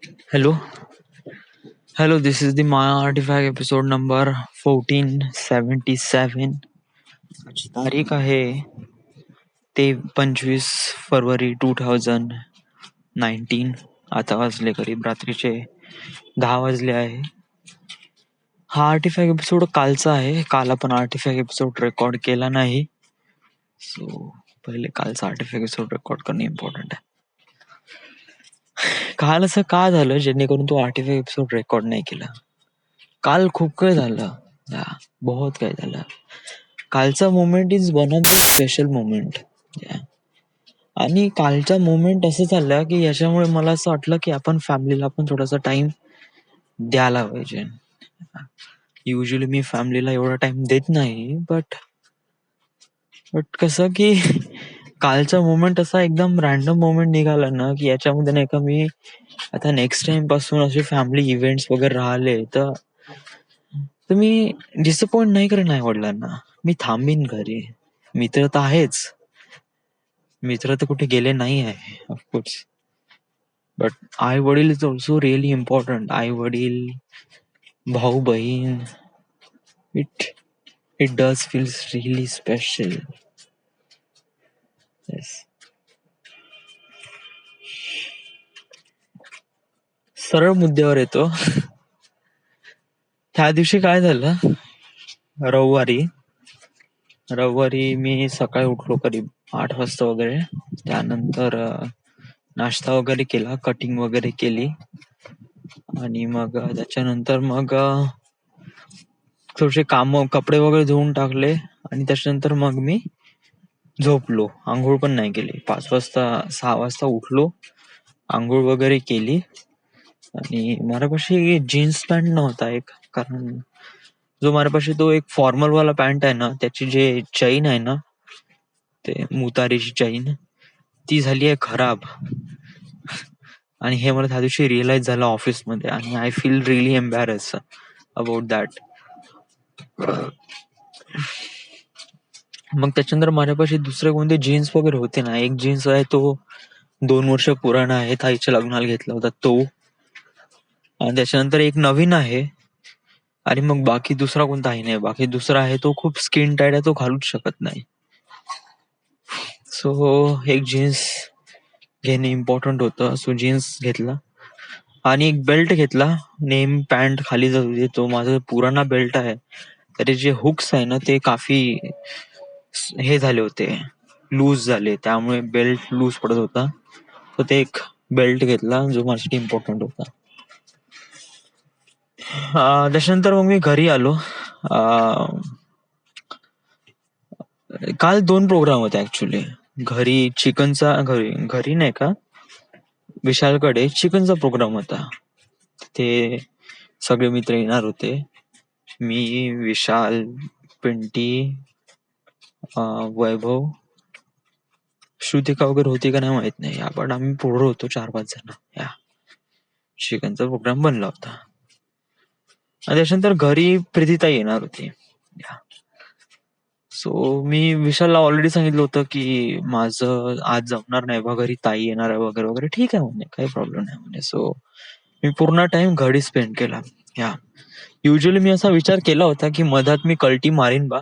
Hello, hello. This is the Maya Artifact episode number 1477. आजची तारीख आहे ते 25 फरवरी 2019. आता वाजले करीब रात्रीचे 10 वाजले आहे. हा आर्टिफॅक्ट एपिसोड कालचा आहे. काल आपण आर्टिफॅक्ट एपिसोड रेकॉर्ड केला नाही. सो पहिले कालचा आर्टिफॅक्ट एपिसोड रेकॉर्ड करणं इम्पॉर्टंट आहे. काल असं का झालं जेणेकरून तो आर्टिफॅक्ट एपिसोड रेकॉर्ड नाही केला? काल खूप काही झालं. बहुत काही झालं. कालचा moment is one of the special moment. आणि कालचा मोमेंट असं झालं की याच्यामुळे मला असं वाटलं की आपण फॅमिलीला पण थोडासा टाइम द्यायला पाहिजे. युजली मी फॅमिलीला एवढा टाइम देत नाही, बट कसं की कालचा मोमेंट असा एकदम रॅन्डम मोमेंट निघाला ना की याच्यामध्ये नाही का मी आता नेक्स्ट टाइम पासून असे फॅमिली इव्हेंट्स वगैरे राहिले तर मी डिसअपॉइंट नाही करेन आई वडिलांना. मी थांबीन घरी. मित्र तर आहेच. मित्र तर कुठे गेले नाही आहे ऑफकोर्स. बट आई वडील इज ऑल्सो रिअली इम्पॉर्टंट. आई वडील, भाऊ बहीण, it it does feels really special. Yes. सरळ मुद्द्यावर येतो. त्या दिवशी काय झालं, रविवारी मी सकाळी उठलो करीब 8 वाजता वगैरे. त्यानंतर नाश्ता वगैरे केला, कटिंग वगैरे केली आणि मग त्याच्यानंतर मग थोडेसे काम, कपडे वगैरे धुवून टाकले आणि त्याच्यानंतर मग मी झोपलो. आंघोळ पण नाही केली. 6 वाजता उठलो, आंघोळ वगैरे केली आणि माझ्यापाशी जीन्स पॅन्ट नव्हता एक, कारण जो माझ्यापाशी तो एक फॉर्मल वाला पॅन्ट आहे ना, त्याची जे चैन आहे ना, ते मुतारीची चैन, ती झाली आहे खराब. आणि हे मला त्या दिवशी रिअलाइज झालं ऑफिसमध्ये आणि I feel really embarrass about that. मग त्याच्यानंतर माझ्यापाशी दुसरे कोणते जीन्स वगैरे होते ना. एक जीन्स आहे तो 2 वर्ष पुराणा आहे, ताईच्या लग्नाला घेतला होता तो. आणि त्याच्यानंतर एक नवीन आहे आणि मग बाकी दुसरा कोणताही नाही. बाकी दुसरा आहे तो खूप स्किन टाईट आहे, तो घालूच शकत नाही. सो एक जीन्स घेणे इम्पॉर्टंट होतं. सो जीन्स घेतला आणि एक बेल्ट घेतला. नेम पॅन्ट खाली जात होती. तो माझा पुराणा बेल्ट आहे, त्याचे जे हुक्स आहे ना ते काफी हे झाले होते, लूज झाले, त्यामुळे बेल्ट लूज पडत होता. तर ते एक बेल्ट घेतला जो माझ्यासाठी इम्पॉर्टंट होता. त्याच्यानंतर मग मी घरी आलो. काल 2 प्रोग्राम होते ऍक्च्युली. घरी चिकनचा, घरी नाही का, विशालकडे चिकनचा प्रोग्राम होता. ते सगळे मित्र येणार होते. मी, विशाल, पिंटी, वैभव, श्रुतिका वगैरे होती का नाही माहित नाही, पण आम्ही पोरं होतो 4-5 जण. या चिकनचा प्रोग्राम बनला होता. आणि त्याच्यानंतर घरी प्रीतीताई येणार होती. सो मी विशालला ऑलरेडी सांगितलं होतं की माझं आज जमणार नाही बा, घरी ताई येणार आहे वगैरे वगैरे. ठीक आहे म्हणे, काही प्रॉब्लेम नाही म्हणे. सो मी पूर्ण टाइम घरी स्पेंड केला. या युजली मी असा विचार केला होता की मधात मी कल्टी मारीन बा,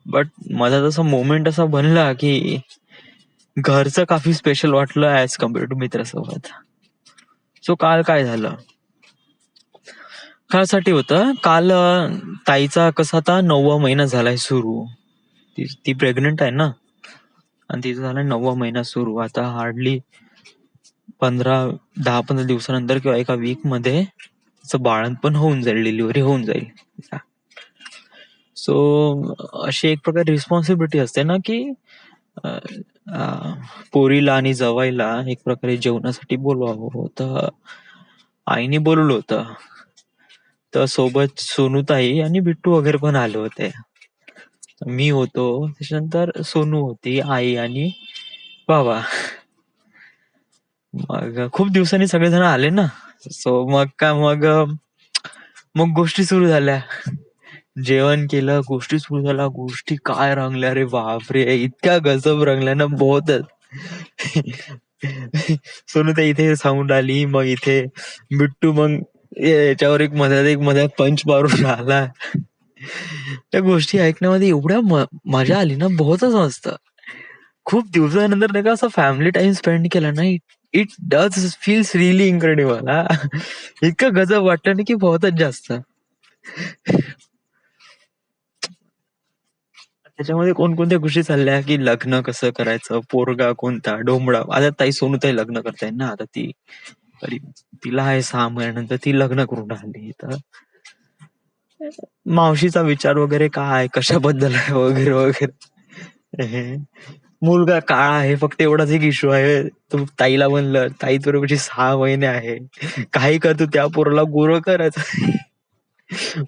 बट मधात असा मोमेंट असा बनला की घरचं काफी स्पेशल वाटलं ऍज कम्पेअर टू मित्रासोबत. सो काल काय झालं, कालसाठी होतं. काल ताईचा कसा आता 9वा महिना झालाय सुरू. ती प्रेग्नंट आहे ना, आणि तिचा झाला 9वा महिना सुरू. आता हार्डली 10-15 दिवसानंतर किंवा एका वीक मध्ये तिचं बाळंतपण होऊन जाईल, डिलिव्हरी होऊन जाईल. सो अशी एक प्रकारे रिस्पॉन्सिबिलिटी असते ना की पोरीला आणि जवाईला एक प्रकारे जेवणासाठी बोलवावं. तर आईने बोलवलं होतं. तर सोबत सोनूताई आणि बिट्टू वगैरे पण आले होते. मी होतो, त्याच्यानंतर सोनू होती, आई आणि बाबा. मग खूप दिवसांनी सगळेजण आले ना. सो मग गोष्टी सुरू झाल्या. जेवण केलं, गोष्टी सुरू झाल्या. गोष्टी काय रंगल्या रे बापरे, इतक्या गजब रंगल्या ना, बहुतच. सोनूताई इथे साऊंड आली, मग इथे बिट्टू मग याच्यावर एक मध्यात पंच मारून राहिला. त्या गोष्टी ऐकण्यामध्ये एवढ्या मजा आली ना, बहुतच मस्त. खूप दिवसानंतर नाही का असं फॅमिली टाइम स्पेंड केला ना, it does feels really incredible. इतकं गजब वाटतं ना की बहुतच जास्त. त्याच्यामध्ये कोणकोणत्या गोष्टी चालल्या की लग्न कसं करायचं, पोरगा कोणता, डोंबळा. आता ताई सोनूताई लग्न करताय ना, आता ती तिला आहे 6 महिन्यानंतर ती लग्न करून राहिली. तर मावशीचा विचार वगैरे काय, कशाबद्दल आहे वगैरे वगैरे. मुलगा काळा आहे, फक्त एवढाच एक इश्यू आहे. तो ताईला म्हणलं, ताई तुझ्यापाशी 6 महिने आहे, काही कर तू त्या पोराला गोरं करायचं.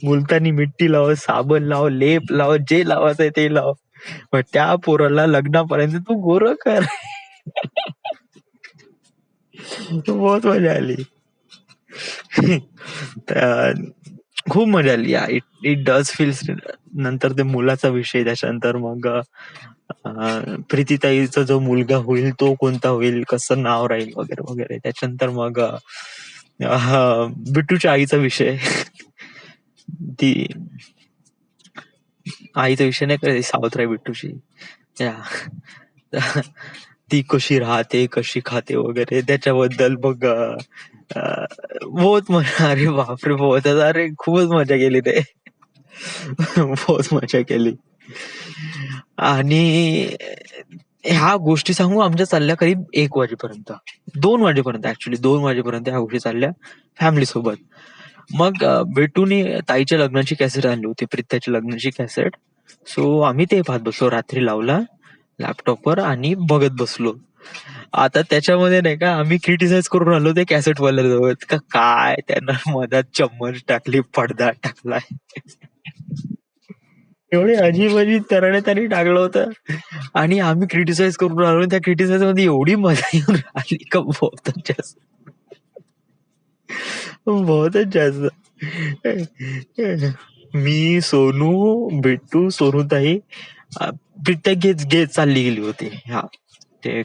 मुलतानी मिट्टी लाव, साबण लाव, लेप लाव, जे लावायचंय ते लाव, पण त्या पोराला लग्नापर्यंत तू गोरं कर. बहुत मजा आली. खूप मजा आली. It it does feels. नंतर ते मुलाचा विषय, त्याच्यानंतर मग प्रीतीताईचा जो मुलगा होईल तो कोणता होईल, कसं नाव राहील वगैरे वगैरे. त्याच्यानंतर मग बिट्टूच्या आईचा विषय. ती आईचा विषय नाही करायचा, सावत्राई बिट्टूची. ती कशी राहते, कशी खाते वगैरे त्याच्याबद्दल. मग बहुत मजा. अरे बापरे, बहुत. अरे खूपच मजा केली रे. बहुत मजा केली. आणि ह्या गोष्टी सांगू आमच्या चालल्या करीब 1 वाजेपर्यंत, 2 वाजेपर्यंत. ऍक्च्युली 2 वाजेपर्यंत ह्या गोष्टी चालल्या फॅमिली सोबत. मग बेटूने ताईच्या लग्नाची कॅसेट आणली होती, प्रीत्याच्या लग्नाची कॅसेट. सो आम्ही ते पाहत बसलो, रात्री लावला लॅपटॉपवर आणि बघत बसलो. आता त्याच्यामध्ये नाही का आम्ही क्रिटिसाइज करून राहिलो ते कॅसेट वाल्याजवळ, का काय त्यांना मधात चम्मच टाकली, पडदा टाकलाय. एवढे अजीब अजीब तऱ्हेने त्यांनी टाकलं होतं आणि आम्ही क्रिटिसाइज करून राहिलो. त्या क्रिटिसाइज मध्ये एवढी मजा येऊन राहिली का बहुतच जास्त, बहुतच जास्त. मी, सोनू, बिट्टू, सोनूताई, प्रीत्या घेत घेत चालली गेली होती. हा, ते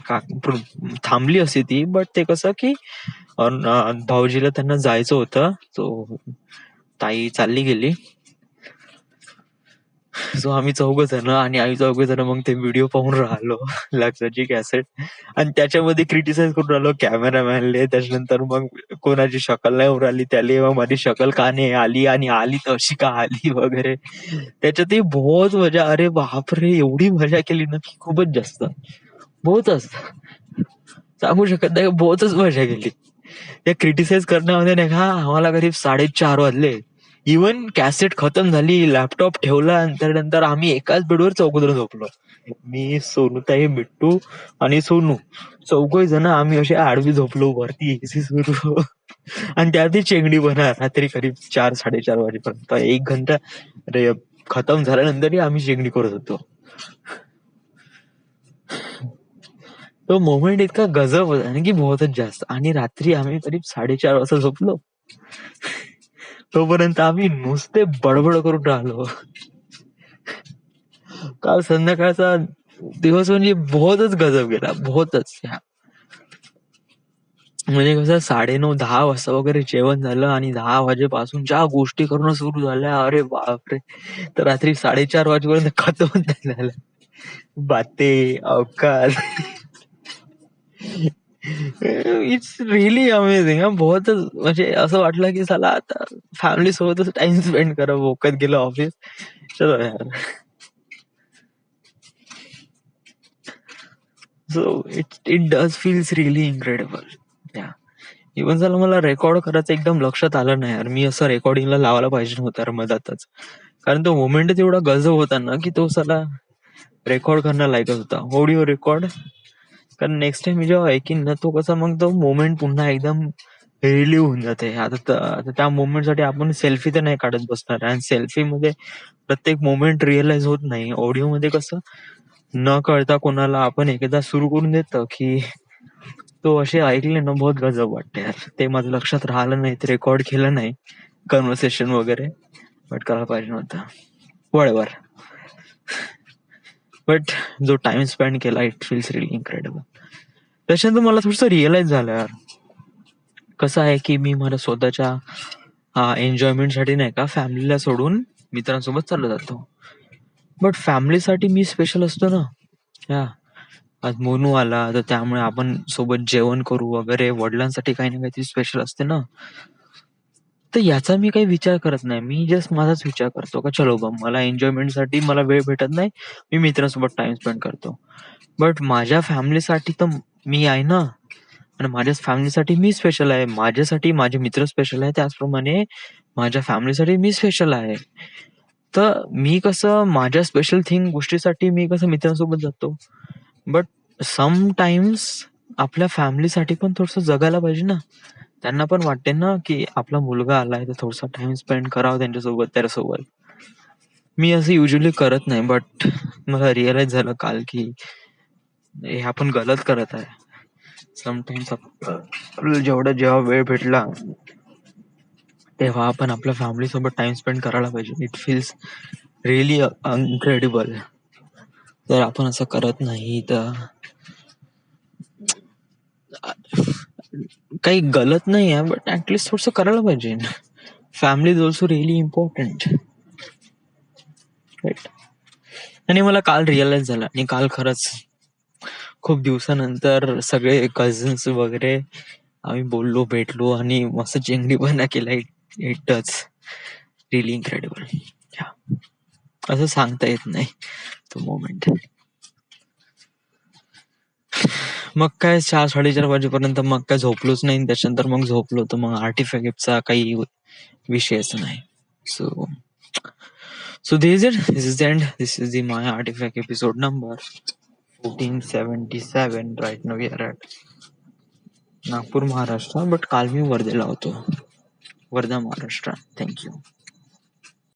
थांबली असती ती, बट ते कसं की भाऊजीला त्यांना जायचं होतं, तो ताई चालली गेली. सो आम्ही 4 जण आणि आई 4 जण मग ते व्हिडिओ पाहून राहिलो, लग्नाची कॅसेट. आणि त्याच्यामध्ये क्रिटिसाइज करून राहिलो कॅमेरामॅनले. त्याच्यानंतर मग कोणाची शकल नाही उराली त्याले, मग माझी शकल का नाही आली आणि आली तर अशी का आली वगैरे. त्याच्यातही बहुत मजा. अरे बापरे, एवढी मजा केली ना की खूपच जास्त, बहुतच. सांगू शकत नाही, बहुतच मजा केली. त्या क्रिटिसाइज करण्यामध्ये नाही का आम्हाला करीब 4:30 वाजले. इवन कॅसेट खतम झाली, लॅपटॉप ठेवला, नंतर आम्ही एकाच बेडवर 4 जण झोपलो. मी, सोनूताई, बिट्टू आणि सोनू, 4 जण आम्ही असे आडवी झोपलो वरती, एसी सुरू. आणि त्यातही चेंगडी बना रात्री करीब 4-4:30 वाजेपर्यंत, 1 घंटा खतम झाल्यानंतरही आम्ही चेंगडी करत होतो. तो मोमेंट इतका गजब होता ना की बहुतच जास्त. आणि रात्री आम्ही करीब 4:30 वाजता झोपलो. तोपर्यंत आम्ही नुसते बडबड करून राहिलो. काल संध्याकाळचा दिवस म्हणजे बहुतच गजब गेला, बहुतच. म्हणजे कसं 9:30-10 वाजता वगैरे जेवण झालं आणि 10 वाजेपासून ज्या गोष्टी करणं सुरू झाल्या, अरे बापरे, तर रात्री 4:30 वाजेपर्यंत खतम नाही झालं. बाते अवकाश. It's really amazing. बहुतच. म्हणजे असं वाटलं की चला आता फॅमिली सोबतच टाइम स्पेंड करा. भोकत गेलं ऑफिस, चलो यार. So it does feels really incredible. या इव्हन झालं मला रेकॉर्ड करायचं एकदम लक्षात आलं नाही यार, मी असं रेकॉर्डिंगला लावायला पाहिजे नव्हतं यार मधातच. कारण तो मोमेंटच एवढा गजब होता ना की तो साला रेकॉर्ड करण्यालायकच होता, ऑडिओ रेकॉर्ड. कारण नेक्स्ट टाइम मी जेव्हा ऐकीन ना, तो कसा मग तो मोमेंट पुन्हा एकदम रिलीव्ह होऊन जाते. आता त्या मोमेंट साठी आपण सेल्फी तर नाही काढत बसणार, आणि सेल्फी मध्ये प्रत्येक मोमेंट रिअलाइज होत नाही. ऑडिओ मध्ये कसं न कळता कोणाला आपण एकदा सुरू करून देतो की तो असे ऐकले ना, बहुत गजब वाटते यार. ते माझं लक्षात राहिलं नाही, ते रेकॉर्ड केलं नाही कन्व्हर्सेशन वगैरे, बट करायला पाहिजे नव्हतं. वळवर. बट जो टाइम स्पेंड केला, इट फील्स रिअली इनक्रेडिबल. त्याच्यानंतर मला थोडंसं रिअलाइज झालं यार, कसं आहे की मी मला स्वतःच्या एन्जॉयमेंटसाठी नाही का फॅमिलीला सोडून मित्रांसोबत चालला जातो. बट फॅमिलीसाठी मी स्पेशल असतो ना. या आज मोनू आला तर त्यामुळे आपण सोबत जेवण करू वगैरे, वडिलांसाठी काही ना काहीतरी स्पेशल असते ना. तर याचा मी काही विचार करत नाही. मी जस्ट माझाच विचार करतो का चलो बा मला एन्जॉयमेंटसाठी मला वेळ भेटत नाही. मी मित्रांसोबत टाइम स्पेंड करतो. बट माझ्या फॅमिलीसाठी तर मी आहे ना, आणि माझ्या फॅमिलीसाठी मी स्पेशल आहे. माझ्यासाठी माझे मित्र स्पेशल आहे. त्याचप्रमाणे माझ्या फॅमिलीसाठी मी स्पेशल आहे. तर मी कसं माझ्या स्पेशल गोष्टीसाठी मी कसं मित्रांसोबत जातो. बट समटाईम्स आपल्या फॅमिलीसाठी पण थोडंसं जगायला पाहिजे ना. त्यांना पण वाटते ना, की आपला मुलगा आलाय तर थोडासा टाइम स्पेंड करावा त्यांच्यासोबत, त्याच्यासोबत. मी असं युज्युअली करत नाही, बट मला रिअलाइज झालं काल, की हे आपण गलत करत आहे. समटाईम्स आपल्याला जेव्हा वेळ भेटला, तेव्हा आपण आपल्या फॅमिली सोबत टाइम स्पेंड करायला पाहिजे. It feels really incredible. जर आपण असं करत नाही तर काही गलत नाही आहे, बट ऍटलीस्ट थोडंसं करायला पाहिजे. Family is also really important, right? आणि मला काल रिअलाइज झालं, आणि काल खरंच खूप दिवसानंतर सगळे कझन्स वगैरे आम्ही बोललो, भेटलो आणि मस्त चेंगडीपणा केला. It touch really incredible. असं सांगता येत नाही तो मोमेंट. मग काय 4-4:30 वाजेपर्यंत मग काय झोपलोच नाही. त्याच्यानंतर मग झोपलो तर मग आर्टिफॅक्टचा काही विषयच नाही. So this is it. This is the end. This is the My Artifact episode number 1477. Right now we are at Nagpur, Maharashtra. But काल मी वर्धेला होतो. वर्धा, महाराष्ट्र. Thank you.